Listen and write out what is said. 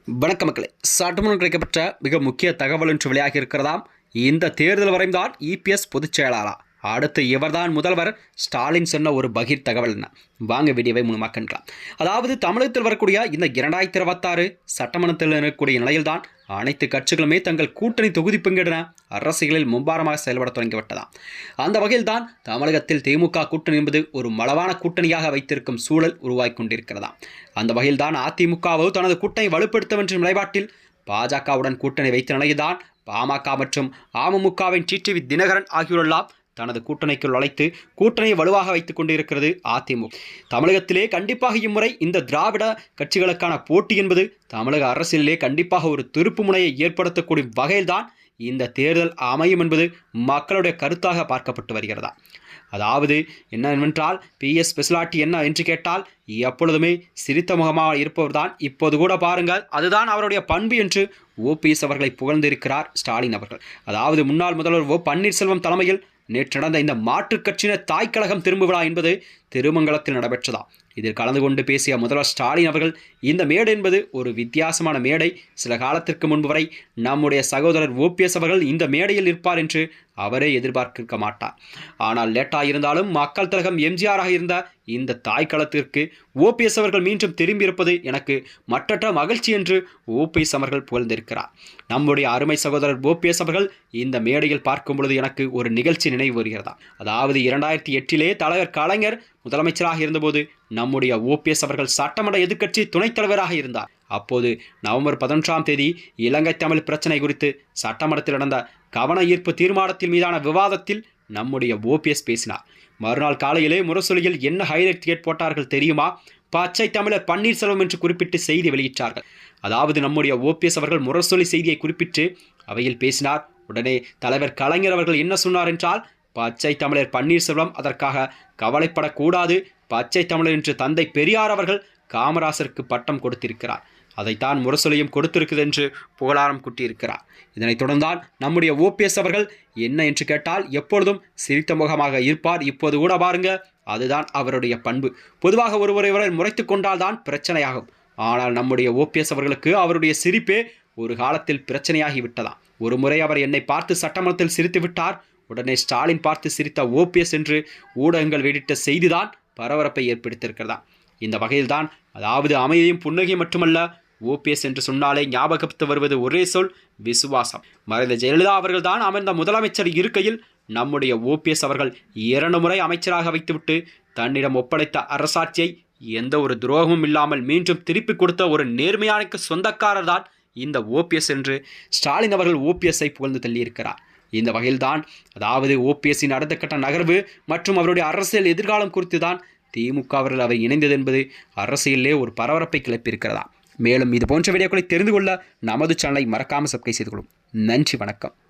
வணக்க மக்களே, சட்டமன்றம் கிடைக்கப்பட்ட மிக முக்கிய தகவல் ஒன்று வெளியாகி இருக்கிறதாம். இந்த தேர்தல் வரைம்தான் இபிஎஸ் பொதுச் செயலாளர், அடுத்து இவர்தான் முதல்வர் ஸ்டாலின் சொன்ன ஒரு பகீர் தகவல். என்ன வாங்க வீடியோவை முழுமாக்கலாம். அதாவது தமிழகத்தில் வரக்கூடிய இந்த 2026 சட்டமன்றத்தில் இருக்கக்கூடிய நிலையில்தான் அனைத்து கட்சிகளுமே தங்கள் கூட்டணி தொகுதி பங்கிட அரசியலில் மும்பாரமாக செயல்பட தொடங்கிவிட்டதாம். அந்த வகையில்தான் தமிழகத்தில் திமுக கூட்டணி என்பது ஒரு மலவான கூட்டணியாக வைத்திருக்கும் சூழல் உருவாகி கொண்டிருக்கிறதாம். அந்த வகையில்தான் அதிமுகவோ தனது கூட்டணி வலுப்படுத்தும் என்ற நிலைப்பாட்டில் பாஜகவுடன் கூட்டணி வைத்த நிலையில்தான் பாமக மற்றும் அமமுகவின் டிடிவி தினகரன் ஆகியோரெல்லாம் தனது கூட்டணிக்குள் அழைத்து கூட்டணியை வலுவாக வைத்துக் கொண்டிருக்கிறது அதிமுக. தமிழகத்திலே கண்டிப்பாக இம்முறை இந்த திராவிட கட்சிகளுக்கான போட்டி என்பது தமிழக அரசியலிலே கண்டிப்பாக ஒரு திருப்பு முனையை ஏற்படுத்தக்கூடிய வகையில்தான் இந்த தேர்தல் அமையும் என்பது மக்களுடைய கருத்தாக பார்க்கப்பட்டு வருகிறதா. அதாவது என்னவென்றால் பிஎஸ் ஸ்பெஷாலிட்டி என்ன என்று கேட்டால் எப்பொழுதுமே சிரித்த முகமாக இருப்பவர் தான். இப்போது கூட பாருங்கள், அதுதான் அவருடைய பண்பு என்று ஓபிஎஸ் அவர்களை புகழ்ந்திருக்கிறார் ஸ்டாலின் அவர்கள். அதாவது முன்னாள் முதல்வர் ஓ பன்னீர்செல்வம் தலைமையில் நேற்று நடந்த இந்த மாற்றுக் கட்சியினர் தாய்க்கழகம் திரும்ப விழா என்பது திருமங்கலத்தில் நடைபெற்றதாம். இதில் கலந்து கொண்டு பேசிய முதல்வர் ஸ்டாலின் அவர்கள், இந்த மேடை என்பது ஒரு வித்தியாசமான மேடை. சில காலத்திற்கு முன்பு வரை நம்முடைய சகோதரர் ஓபிஎஸ் அவர்கள் இந்த மேடையில் இருப்பார் என்று அவரே எதிர்பார்க்க மாட்டார். ஆனால் லேட்டாக இருந்தாலும் மக்கள் திலகம் எம்ஜிஆராக இருந்த இந்த தாய்க்களத்திற்கு ஓபிஎஸ் அவர்கள் மீண்டும் திரும்பியிருப்பது எனக்கு மற்றற்ற மகிழ்ச்சி என்று ஓபிஎஸ் அவர்கள் புகழ்ந்திருக்கிறார். நம்முடைய அருமை சகோதரர் ஓபிஎஸ் அவர்கள் இந்த மேடையில் பார்க்கும் பொழுது எனக்கு ஒரு நிகழ்ச்சி நினைவு வருகிறதா. அதாவது 2008 தலைவர் கலைஞர் முதலமைச்சராக இருந்தபோது நம்முடைய ஓபிஎஸ் அவர்கள் சட்டமன்ற எதிர்க்கட்சி துணைத் தலைவராக இருந்தார். அப்போது நவம்பர் 11ஆம் தேதி இலங்கை தமிழ் பிரச்சனை குறித்து சட்டமன்றத்தில் நடந்த கவன ஈர்ப்பு தீர்மானத்தின் மீதான விவாதத்தில் நம்முடைய ஓபிஎஸ் பேசினார். மறுநாள் காலையிலே முரசொலியில் என்ன ஹைலைட் கேட் போட்டார்கள் தெரியுமா? பச்சை தமிழர் பன்னீர்செல்வம் என்று குறிப்பிட்டு செய்தி வெளியிட்டார்கள். அதாவது நம்முடைய ஓபிஎஸ் அவர்கள் முரசொலி செய்தியை குறிப்பிட்டு அவையில் பேசினார். உடனே தலைவர் கலைஞர் அவர்கள் என்ன சொன்னார் என்றால், பச்சை தமிழர் பன்னீர்செல்வம் அதற்காக கவலைப்படக்கூடாது. பச்சை தமிழர் என்று தந்தை பெரியார் அவர்கள் காமராசருக்கு பட்டம் கொடுத்திருக்கிறார், அதைத்தான் முரசொலியும் கொடுத்திருக்குது என்று புகழாரம் கூட்டியிருக்கிறார். இதனைத் தொடர்ந்தான் நம்முடைய ஓபிஎஸ் அவர்கள் என்ன என்று கேட்டால் எப்பொழுதும் சிரித்த முகமாக இருப்பார். இப்போது கூட பாருங்க, அதுதான் அவருடைய பண்பு. பொதுவாக ஒருவரை முறைத்து கொண்டால்தான் பிரச்சனையாகும். ஆனால் நம்முடைய ஓபிஎஸ் அவர்களுக்கு அவருடைய சிரிப்பே ஒரு காலத்தில் பிரச்சனையாகி விட்டதாம். ஒரு முறை அவர் என்னை பார்த்து சட்டமன்றத்தில் சிரித்து விட்டார். உடனே ஸ்டாலின் பார்த்து சிரித்த ஓபிஎஸ் என்று ஊடகங்கள் வெளியிட்ட செய்திதான் பரபரப்பை ஏற்படுத்தியிருக்கிறதா. இந்த வகையில்தான், அதாவது அமைதியும் புன்னகையும் மட்டுமல்ல, ஓபிஎஸ் என்று சொன்னாலே ஞாபகத்து வருவது ஒரே சொல் விசுவாசம். மறைந்த ஜெயலலிதா அவர்கள் தான் அமர்ந்த முதலமைச்சர் இருக்கையில் நம்முடைய ஓபிஎஸ் அவர்கள் 2 முறை அமைச்சராக வைத்துவிட்டு தன்னிடம் ஒப்படைத்த அரசாட்சியை எந்த ஒரு துரோகமும் இல்லாமல் மீண்டும் திருப்பி கொடுத்த ஒரு நேர்மையானுக்கு சொந்தக்காரர் தான் இந்த ஓபிஎஸ் என்று ஸ்டாலின் அவர்கள் ஓபிஎஸ்ஐ புகழ்ந்து தள்ளியிருக்கிறார். இந்த வகையில்தான், அதாவது ஓபிஎஸ்ஸின் அடுத்த கட்ட நகர்வு மற்றும் அவருடைய அரசியல் எதிர்காலம் குறித்து தான் திமுக அவர்கள் அவை இணைந்தது என்பது அரசியலிலே ஒரு பரபரப்பை கிளப்பியிருக்கிறதா. மேலும் இது போன்ற வீடியோக்களை தெரிந்து கொள்ள நமது சேனலை மறக்காமல் சப்ஸ்கிரைப் செய்து கொள்ளும். நன்றி, வணக்கம்.